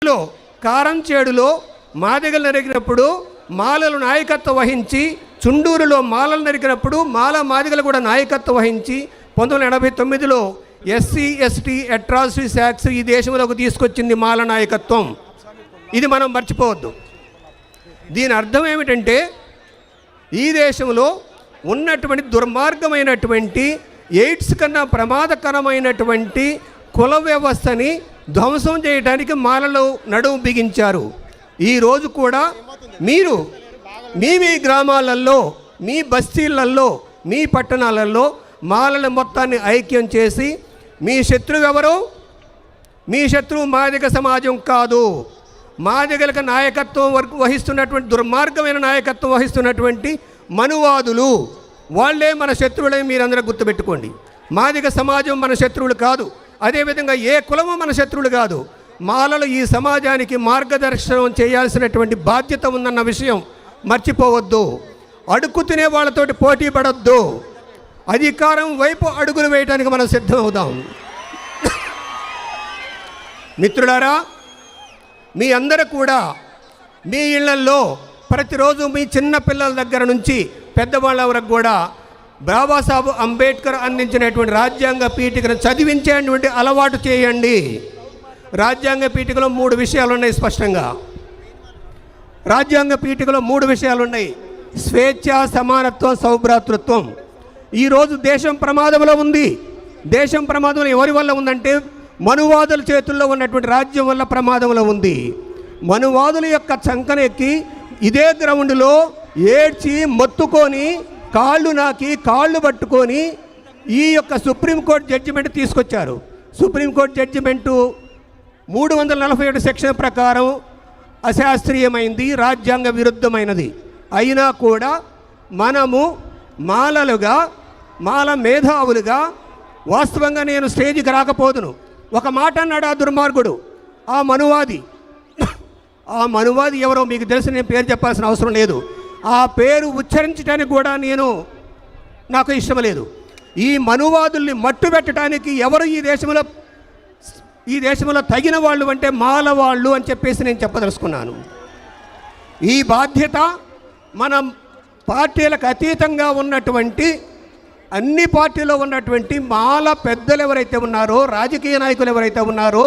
అందులో కారంచేడులో మాదిగలు నరికినప్పుడు మాలలు నాయకత్వం వహించి, చుండూరులో మాలలు నరికినప్పుడు మాదిగలు కూడా నాయకత్వం వహించి 1989లో ఎస్సీ ఎస్టీ అట్రాసిటీస్ యాక్ట్స్ ఈ దేశంలోకి తీసుకొచ్చింది మాల నాయకత్వం. ఇది మనం మర్చిపోవద్దు. దీని అర్థం ఏమిటంటే ఈ దేశంలో ఉన్నటువంటి దుర్మార్గమైనటువంటి ఎయిడ్స్ కన్నా ప్రమాదకరమైనటువంటి కుల వ్యవస్థని ధ్వంసం చేయడానికి మాలలు నడుము బిగించారు. ఈరోజు కూడా మీరు మీ గ్రామాలలో, మీ బస్తీలలో, మీ పట్టణాలలో మాలల మొత్తాన్ని ఐక్యం చేసి, మీ శత్రువు ఎవరు? మీ శత్రువు మాదిగ సమాజం కాదు. మాదిగలకు నాయకత్వం వహిస్తున్నటువంటి, దుర్మార్గమైన నాయకత్వం వహిస్తున్నటువంటి మనువాదులు, వాళ్ళే మన శత్రువులని మీరందరూ గుర్తుపెట్టుకోండి. మాదిగ సమాజం మన శత్రువులు కాదు. అదేవిధంగా ఏ కులము మన శత్రువులు కాదు. మాలలు ఈ సమాజానికి మార్గదర్శనం చేయాల్సినటువంటి బాధ్యత ఉందన్న విషయం మర్చిపోవద్దు. అడుక్కు తినే వాళ్ళతోటి పోటీ పడొద్దు. అధికారం వైపు అడుగులు వేయడానికి మనం సిద్ధమవుదాం. మిత్రులారా, మీ అందరూ కూడా మీ ఇళ్లల్లో ప్రతిరోజు మీ చిన్న పిల్లల దగ్గర నుంచి పెద్దవాళ్ళ వరకు కూడా బాబాసాహెబ్ అంబేద్కర్ అందించినటువంటి రాజ్యాంగ పీఠికను చదివించేటువంటి అలవాటు చేయండి. రాజ్యాంగ పీఠికలో 3 విషయాలు ఉన్నాయి. స్పష్టంగా రాజ్యాంగ పీఠికలో 3 విషయాలు ఉన్నాయి. స్వేచ్ఛ, సమానత్వం, సౌభ్రాతృత్వం. ఈరోజు దేశం ప్రమాదంలో ఉంది. దేశం ప్రమాదంలో ఎవరి వల్ల ఉందంటే మనువాదుల చేతుల్లో ఉన్నటువంటి రాజ్యం వల్ల ప్రమాదంలో ఉంది. మనువాదుల యొక్క చంకనెక్కి ఇదే గ్రౌండ్లో ఏడ్చి మొత్తుకొని కాళ్ళు నాకి కాళ్ళు పట్టుకొని ఈ యొక్క సుప్రీంకోర్టు జడ్జిమెంట్ తీసుకొచ్చారు. సుప్రీంకోర్టు జడ్జిమెంటు 347 సెక్షన్ ప్రకారం అశాస్త్రీయమైంది, రాజ్యాంగ విరుద్ధమైనది. అయినా కూడా మనము మాలలుగా, మాల మేధావులుగా, వాస్తవంగా నేను స్టేజ్కి రాకపోదును. ఒక మాట అన్నాడు ఆ దుర్మార్గుడు, ఆ మనువాది. ఆ మనువాది ఎవరో మీకు తెలిసి నేను పేరు చెప్పాల్సిన అవసరం లేదు. ఆ పేరు ఉచ్చరించడానికి కూడా నాకు ఇష్టం లేదు. ఈ మనువాదుల్ని మట్టు పెట్టడానికి ఎవరు ఈ దేశంలో తగిన వాళ్ళు అంటే మాలవాళ్ళు అని చెప్పేసి నేను చెప్పదలుచుకున్నాను. ఈ బాధ్యత మన పార్టీలకు అతీతంగా ఉన్నటువంటి, అన్ని పార్టీలో ఉన్నటువంటి మాల పెద్దలు ఎవరైతే ఉన్నారో, రాజకీయ నాయకులు ఎవరైతే ఉన్నారో,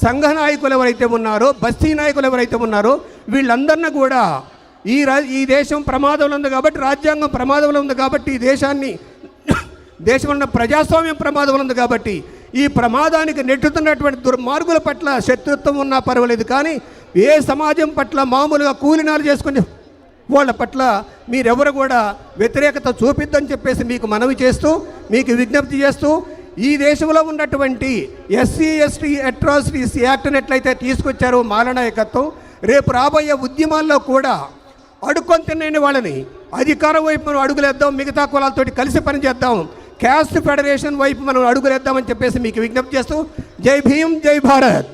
సంఘ నాయకులు ఎవరైతే ఉన్నారో, బస్తీ నాయకులు ఎవరైతే ఉన్నారో, వీళ్ళందరినీ కూడా ఈ దేశం ప్రమాదంలో ఉంది కాబట్టి, రాజ్యాంగం ప్రమాదంలో ఉంది కాబట్టి, ఈ దేశంలో ప్రజాస్వామ్యం ప్రమాదంలో ఉంది కాబట్టి, ఈ ప్రమాదానికి నెట్టుతున్నటువంటి దుర్మార్గుల పట్ల శత్రుత్వం ఉన్నా పర్వాలేదు, కానీ ఏ సమాజం పట్ల మామూలుగా కూలినాలు చేసుకునే వాళ్ళ పట్ల మీరెవరు కూడా వ్యతిరేకత చూపిద్దని చెప్పేసి మీకు మనవి చేస్తూ, మీకు విజ్ఞప్తి చేస్తూ, ఈ దేశంలో ఉన్నటువంటి ఎస్సీ ఎస్టీ అట్రాసిటీస్ యాక్ట్ని ఎట్లయితే తీసుకొచ్చారో మాల నాయకత్వం, రేపు రాబోయే ఉద్యమాల్లో కూడా అడుక్కొని తినే వాళ్ళని అధికారం వైపు మనం అడుగులేద్దాం, మిగతా కులాలతోటి కలిసి పనిచేద్దాం, క్యాస్ట్ ఫెడరేషన్ వైపు మనం అడుగులేద్దామని చెప్పేసి మీకు విజ్ఞప్తి చేస్తూ, జై భీమ్, జై భారత్.